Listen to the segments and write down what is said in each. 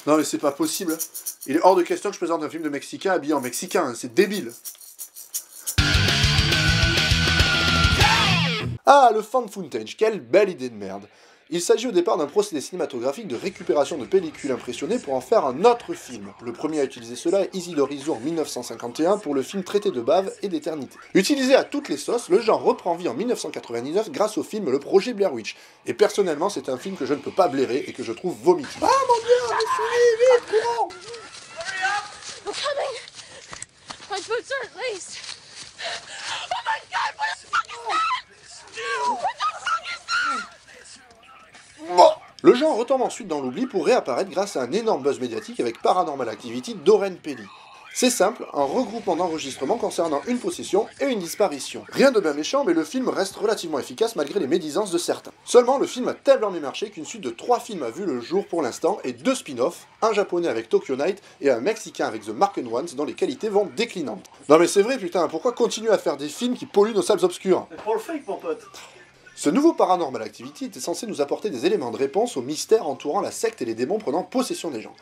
Non mais c'est pas possible. Il est hors de question que je présente un film de Mexicain habillé en Mexicain, hein. C'est débile. Ah, le fan footage, quelle belle idée de merde. Il s'agit au départ d'un procédé cinématographique de récupération de pellicules impressionnées pour en faire un autre film. Le premier à utiliser cela est Isidore Izo en 1951 pour le film Traité de bave et d'éternité. Utilisé à toutes les sauces, le genre reprend vie en 1999 grâce au film Le Projet Blair Witch. Et personnellement, c'est un film que je ne peux pas blairer et que je trouve vomitif. Ah mon dieu, on est suivi, vite, courant! Hurry up! I'm coming! My boots are laced! Oh my god, what the fuck is that? What the fuck is that? Le genre retombe ensuite dans l'oubli pour réapparaître grâce à un énorme buzz médiatique avec Paranormal Activity d'Oren Peli. C'est simple, un regroupement d'enregistrements concernant une possession et une disparition. Rien de bien méchant, mais le film reste relativement efficace malgré les médisances de certains. Seulement, le film a tellement bien marché qu'une suite de 3 films a vu le jour pour l'instant et 2 spin-offs, un japonais avec Tokyo Night et un mexicain avec The Marked Ones dont les qualités vont déclinantes. Non mais c'est vrai putain, pourquoi continuer à faire des films qui polluent nos salles obscures? C'est pour le fake, mon pote. Ce nouveau Paranormal Activity était censé nous apporter des éléments de réponse aux mystères entourant la secte et les démons prenant possession des gens.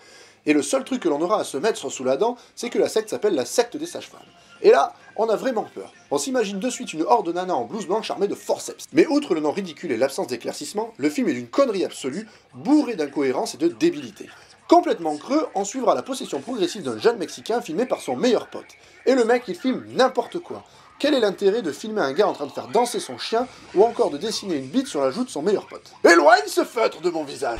Et le seul truc que l'on aura à se mettre sous la dent, c'est que la secte s'appelle la secte des sages-femmes. Et là, on a vraiment peur. On s'imagine de suite une horde de nanas en blouse blanche armée de forceps. Mais outre le nom ridicule et l'absence d'éclaircissement, le film est d'une connerie absolue, bourré d'incohérences et de débilité. Complètement creux, on suivra la possession progressive d'un jeune Mexicain filmé par son meilleur pote. Et le mec, il filme n'importe quoi. Quel est l'intérêt de filmer un gars en train de faire danser son chien, ou encore de dessiner une bite sur la joue de son meilleur pote? Éloigne ce feutre de mon visage!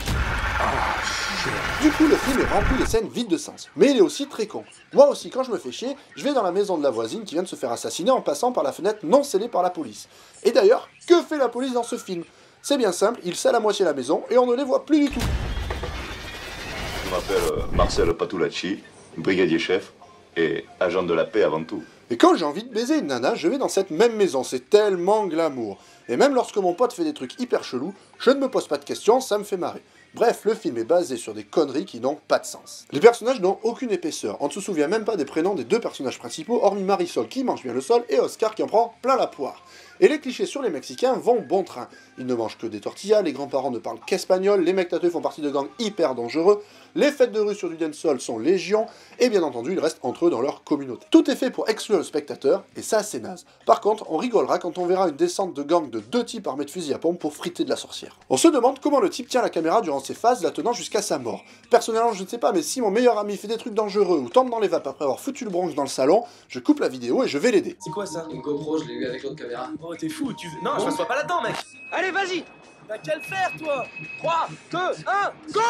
Du coup, le film est rempli de scènes vides de sens. Mais il est aussi très con. Moi aussi, quand je me fais chier, je vais dans la maison de la voisine qui vient de se faire assassiner en passant par la fenêtre non scellée par la police. Et d'ailleurs, que fait la police dans ce film? C'est bien simple, ils scellent à moitié la maison et on ne les voit plus du tout. Je m'appelle Marcel Patulacci, brigadier chef et agent de la paix avant tout. Et quand j'ai envie de baiser une nana, je vais dans cette même maison, c'est tellement glamour. Et même lorsque mon pote fait des trucs hyper chelous, je ne me pose pas de questions, ça me fait marrer. Bref, le film est basé sur des conneries qui n'ont pas de sens. Les personnages n'ont aucune épaisseur, on ne se souvient même pas des prénoms des 2 personnages principaux, hormis Marisol qui mange bien le sol et Oscar qui en prend plein la poire. Et les clichés sur les Mexicains vont bon train. Ils ne mangent que des tortillas, les grands-parents ne parlent qu'espagnol, les mecs tatoués font partie de gangs hyper dangereux, les fêtes de rue sur du dancehall sont légion, et bien entendu, ils restent entre eux dans leur communauté. Tout est fait pour exclure le spectateur, et ça c'est naze. Par contre, on rigolera quand on verra une descente de gang de 2 types armés de fusils à pompe pour friter de la sorcière. On se demande comment le type tient la caméra durant ses phases, la tenant jusqu'à sa mort. Personnellement, je ne sais pas, mais si mon meilleur ami fait des trucs dangereux ou tombe dans les vapes après avoir foutu le Bronx dans le salon, je coupe la vidéo et je vais l'aider. C'est quoi ça? Une GoPro, je l'ai eu avec l'autre caméra. Oh t'es fou, tu... Non, je m'assois pas là-dedans, mec. Allez, vas-y! T'as qu'à le faire, toi. 3, 2, 1, go!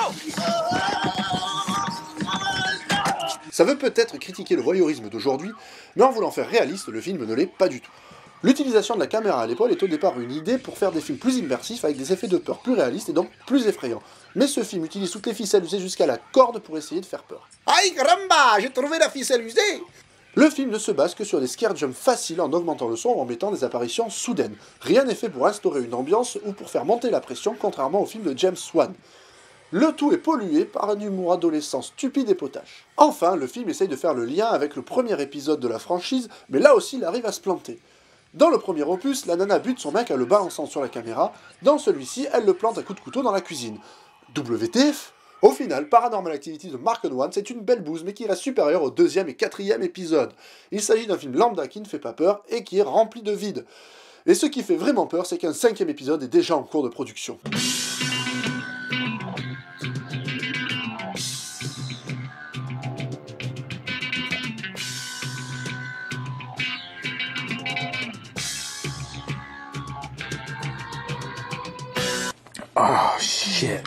Ça veut peut-être critiquer le voyeurisme d'aujourd'hui, mais en voulant faire réaliste, le film ne l'est pas du tout. L'utilisation de la caméra à l'épaule est au départ une idée pour faire des films plus immersifs avec des effets de peur plus réalistes et donc plus effrayants. Mais ce film utilise toutes les ficelles usées jusqu'à la corde pour essayer de faire peur. Aïe caramba, j'ai trouvé la ficelle usée! Le film ne se base que sur des scare jumps faciles en augmentant le son ou en mettant des apparitions soudaines. Rien n'est fait pour instaurer une ambiance ou pour faire monter la pression, contrairement au film de James Wan. Le tout est pollué par un humour adolescent stupide et potache. Enfin, le film essaye de faire le lien avec le premier épisode de la franchise, mais là aussi il arrive à se planter. Dans le premier opus, la nana bute son mec en le balançant sur la caméra, dans celui-ci, elle le plante à coups de couteau dans la cuisine. WTF? Au final, Paranormal Activity de Marked Ones c'est une belle bouse, mais qui reste supérieure au 2e et 4e épisode. Il s'agit d'un film lambda qui ne fait pas peur et qui est rempli de vide. Et ce qui fait vraiment peur, c'est qu'un 5e épisode est déjà en cours de production. Oh shit.